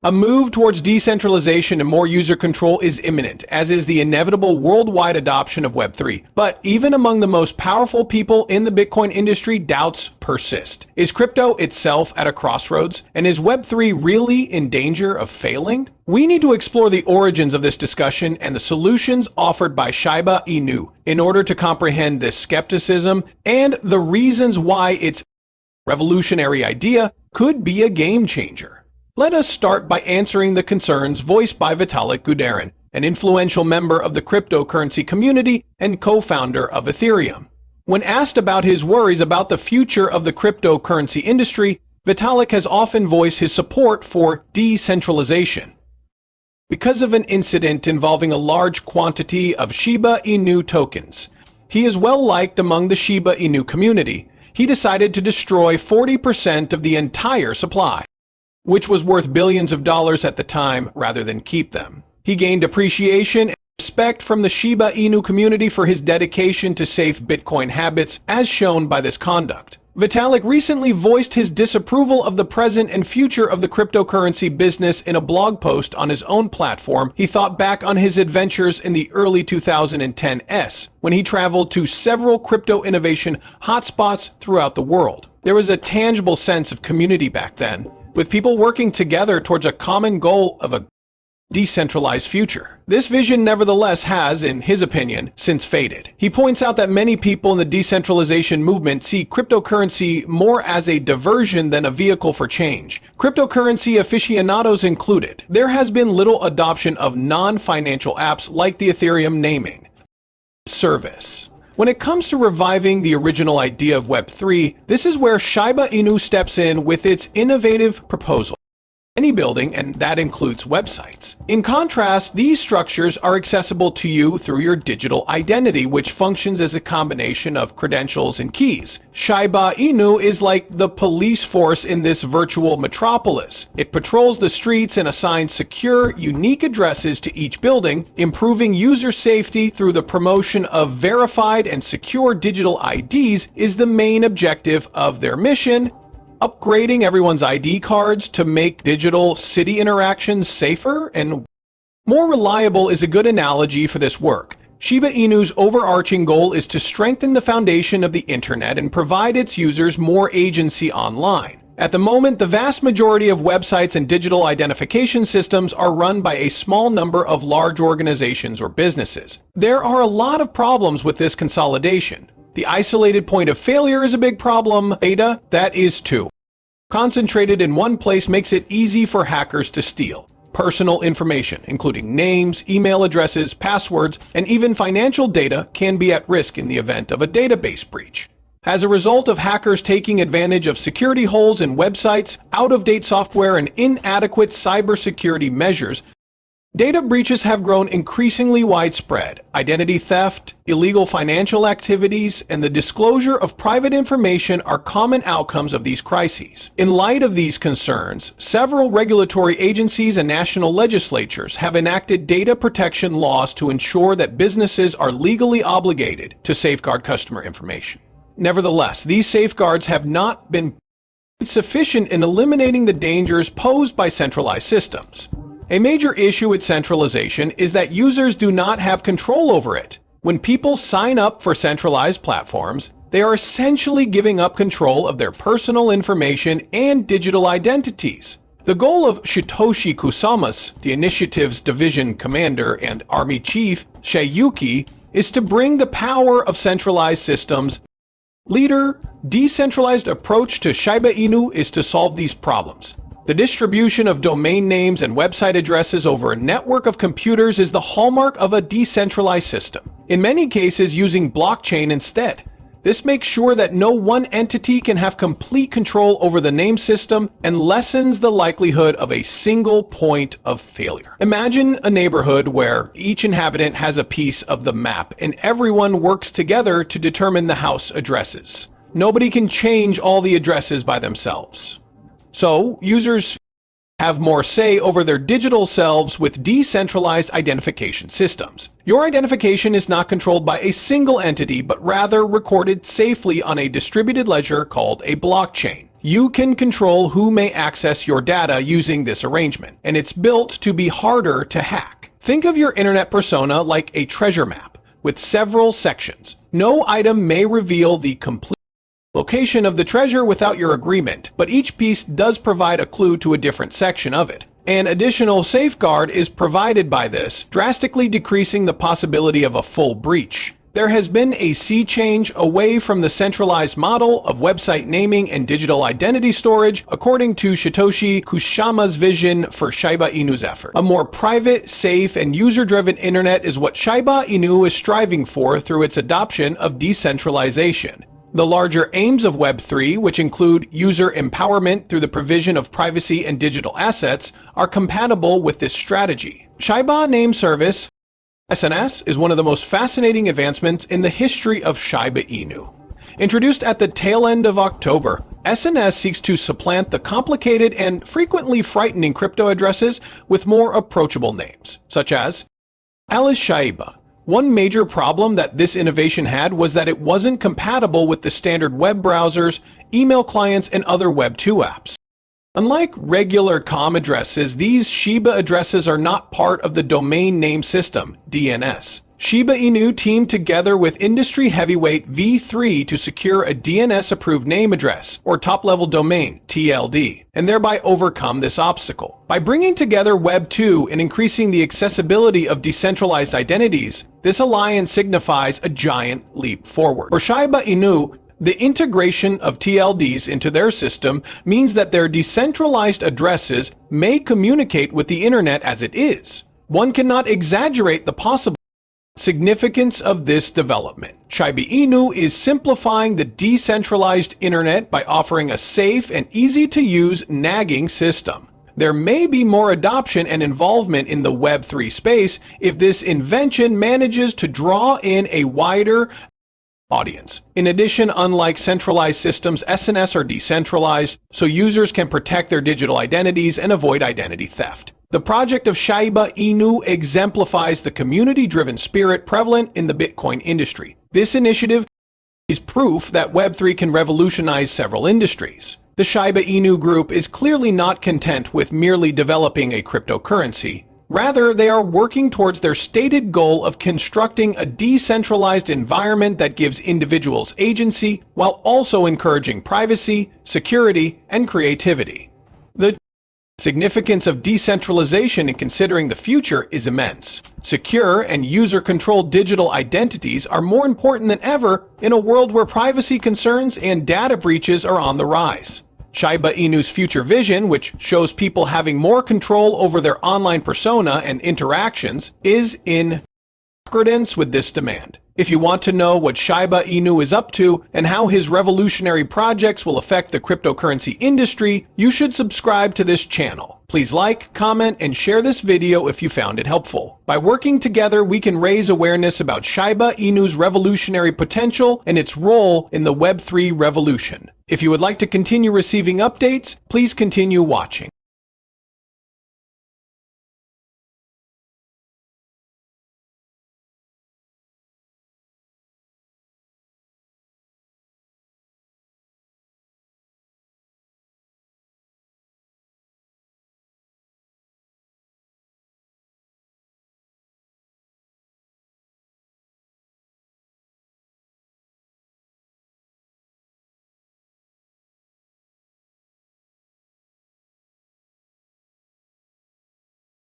A move towards decentralization and more user control is imminent, as is the inevitable worldwide adoption of Web3. But even among the most powerful people in the Bitcoin industry, doubts persist. Is crypto itself at a crossroads? And is Web3 really in danger of failing? We need to explore the origins of this discussion and the solutions offered by Shiba Inu in order to comprehend this skepticism and the reasons why its revolutionary idea could be a game changer. Let us start by answering the concerns voiced by Vitalik Buterin, an influential member of the cryptocurrency community and co-founder of Ethereum. When asked about his worries about the future of the cryptocurrency industry, Vitalik has often voiced his support for decentralization. Because of an incident involving a large quantity of Shiba Inu tokens, he is well liked among the Shiba Inu community. He decided to destroy 40% of the entire supply, which was worth billions of dollars at the time, rather than keep them. He gained appreciation and respect from the Shiba Inu community for his dedication to safe Bitcoin habits, as shown by this conduct. Vitalik recently voiced his disapproval of the present and future of the cryptocurrency business in a blog post on his own platform. He thought back on his adventures in the early 2010s, when he traveled to several crypto innovation hotspots throughout the world. There was a tangible sense of community back then, with people working together towards a common goal of a decentralized future. This vision nevertheless has, in his opinion, since faded. He points out that many people in the decentralization movement see cryptocurrency more as a diversion than a vehicle for change, cryptocurrency aficionados included. There has been little adoption of non-financial apps like the Ethereum naming service. When it comes to reviving the original idea of Web3, this is where Shiba Inu steps in with its innovative proposal. Any building, and that includes websites. In contrast, these structures are accessible to you through your digital identity, which functions as a combination of credentials and keys. Shiba Inu is like the police force in this virtual metropolis. It patrols the streets and assigns secure, unique addresses to each building, improving user safety through the promotion of verified and secure digital IDs is the main objective of their mission. Upgrading everyone's ID cards to make digital city interactions safer and more reliable is a good analogy for this work. Shiba Inu's overarching goal is to strengthen the foundation of the internet and provide its users more agency online. At the moment, the vast majority of websites and digital identification systems are run by a small number of large organizations or businesses. There are a lot of problems with this consolidation. The isolated point of failure is a big problem. Data, that is too. Concentrated in one place makes it easy for hackers to steal personal information, including names, email addresses, passwords, and even financial data can be at risk in the event of a database breach. As a result of hackers taking advantage of security holes in websites, out-of-date software, and inadequate cybersecurity measures, data breaches have grown increasingly widespread. Identity theft, illegal financial activities, and the disclosure of private information are common outcomes of these crises. In light of these concerns, several regulatory agencies and national legislatures have enacted data protection laws to ensure that businesses are legally obligated to safeguard customer information. Nevertheless, these safeguards have not been sufficient in eliminating the dangers posed by centralized systems. A major issue with centralization is that users do not have control over it. When people sign up for centralized platforms, they are essentially giving up control of their personal information and digital identities. The goal of Satoshi Kusama's, the initiative's division commander and army chief, Shayuki, is to bring the power of centralized systems. Leader, decentralized approach to Shiba Inu is to solve these problems. The distribution of domain names and website addresses over a network of computers is the hallmark of a decentralized system, in many cases using blockchain instead. This makes sure that no one entity can have complete control over the name system and lessens the likelihood of a single point of failure. Imagine a neighborhood where each inhabitant has a piece of the map and everyone works together to determine the house addresses. Nobody can change all the addresses by themselves. So, users have more say over their digital selves with decentralized identification systems. Your identification is not controlled by a single entity, but rather recorded safely on a distributed ledger called a blockchain. You can control who may access your data using this arrangement, and it's built to be harder to hack. Think of your internet persona like a treasure map with several sections. No item may reveal the complete location of the treasure without your agreement, but each piece does provide a clue to a different section of it. An additional safeguard is provided by this, drastically decreasing the possibility of a full breach. There has been a sea change away from the centralized model of website naming and digital identity storage, according to Satoshi Kushama's vision for Shiba Inu's effort. A more private, safe, and user-driven internet is what Shiba Inu is striving for through its adoption of decentralization. The larger aims of Web3, which include user empowerment through the provision of privacy and digital assets, are compatible with this strategy. Shiba Name Service (SNS) is one of the most fascinating advancements in the history of Shiba Inu. Introduced at the tail end of October, SNS seeks to supplant the complicated and frequently frightening crypto addresses with more approachable names, such as SHIB. One major problem that this innovation had was that it wasn't compatible with the standard web browsers, email clients, and other Web 2 apps. Unlike regular COM addresses, these Shiba addresses are not part of the Domain Name System, DNS. Shiba Inu teamed together with industry heavyweight V3 to secure a DNS-approved name address, or top-level domain, TLD, and thereby overcome this obstacle. By bringing together Web 2 and increasing the accessibility of decentralized identities, this alliance signifies a giant leap forward. For Shiba Inu, the integration of TLDs into their system means that their decentralized addresses may communicate with the internet as it is. One cannot exaggerate the possible significance of this development. Shiba Inu is simplifying the decentralized internet by offering a safe and easy-to-use nagging system. There may be more adoption and involvement in the Web3 space if this invention manages to draw in a wider audience. In addition, unlike centralized systems, SNS are decentralized, so users can protect their digital identities and avoid identity theft. The project of Shiba Inu exemplifies the community-driven spirit prevalent in the Bitcoin industry. This initiative is proof that Web3 can revolutionize several industries. The Shiba Inu group is clearly not content with merely developing a cryptocurrency. Rather, they are working towards their stated goal of constructing a decentralized environment that gives individuals agency while also encouraging privacy, security, and creativity. The significance of decentralization in considering the future is immense. Secure and user-controlled digital identities are more important than ever in a world where privacy concerns and data breaches are on the rise. Shiba Inu's future vision, which shows people having more control over their online persona and interactions, is in accordance with this demand. If you want to know what Shiba Inu is up to and how his revolutionary projects will affect the cryptocurrency industry, you should subscribe to this channel. Please like, comment, and share this video if you found it helpful. By working together, we can raise awareness about Shiba Inu's revolutionary potential and its role in the Web3 revolution. If you would like to continue receiving updates, please continue watching.